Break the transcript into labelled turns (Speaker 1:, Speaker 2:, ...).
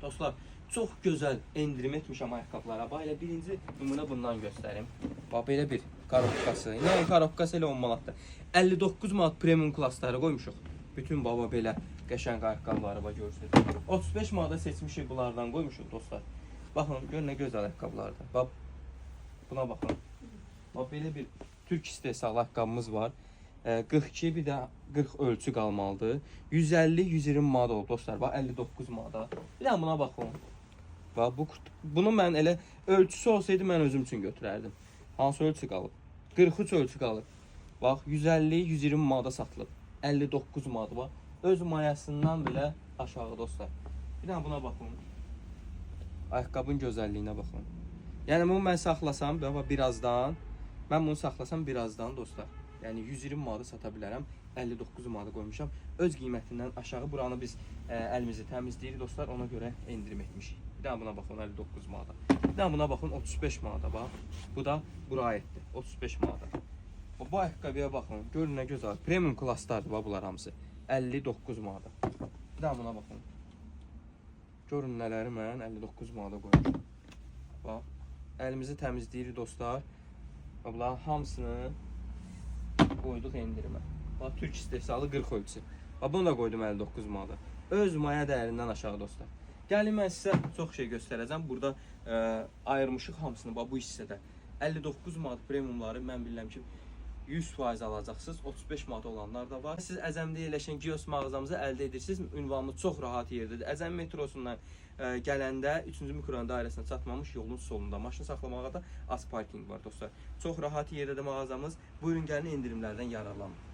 Speaker 1: Dostlar, çox gözəl endirim etmişəm ayaqqabılara. Bax elə birinci nümunə bundan göstərim. Bax belə bir karobkası. Yəni karobkası elə 10 manatdır. 59 manat premium klassları qoymuşuq. Bütün baba belə qəşəng ayaqqabıları var görürsünüz. 35 manata seçmişik bunlardan qoymuşuq dostlar. Baxın, gör nə gözəl ayaqqabılardır. Bax buna baxın. Bax belə bir Türk istehsalı ayaqqabımız var. 42 bir də 40 ölçü qalmalıdır. 150-120 manat oldu dostlar. Bax 59 manata. Bir də buna baxın. Bax bunu mən elə ölçüsü olsaydı mən özüm üçün götürərdim. Hansı ölçü qalıb? 43 ölçü qalıb. Bax 150-120 manata satılıb. 59 manat bax. Öz mayasından belə aşağı dostlar. Bir də buna baxın. Ayaqqabının gözəlliyinə baxın. Yəni bunu mən saxlasam birazdan, dostlar. Yəni 120 manata sata bilərəm. 59 manata qoymuşam. Öz qiymətindən aşağı buranı biz əlimizi təmizləyirik dostlar. Ona görə endirim etmişik. Bir daha buna baxın 59 manata. Bir daha buna baxın 35 manata bax. Bu da bura aiddir. 35 manata. Bu ayaqqabıya baxın. Görün nə gözəl. Premium klasslardır bax bunlar hamısı. 59 manata. Bir daha buna baxın. Görün nələri mən 59 manata qoymuşam. Bax. Əlimizi təmizləyirik dostlar. Bunların hamısını qoyduq endirimə. Bax Türk istehsalı 40 ölçü. Bax bunu da qoydum 59 manata. Öz maya dəyərindən aşağı dostlar. Gəlin mən sizə çox şey göstərəcəm. Burada ayırmışıq hamısını bax bu hissədə. 59 manat premiumları mən bilirəm ki 100% alacaqsınız. 35 manat olanlar da var. Siz Əzəmdə yerləşən Gios mağazamızı əldə edirsiniz. Ünvanımız çox rahat yerdədir. Əzəm metrosundan gələndə 3-cü mikrorayon dairəsinə çatmamış yolun solunda maşın saxlamağa da az parking var dostlar. Çox rahat yerdədir mağazamız. Buyurun gəlin endirimlərdən yararlanın.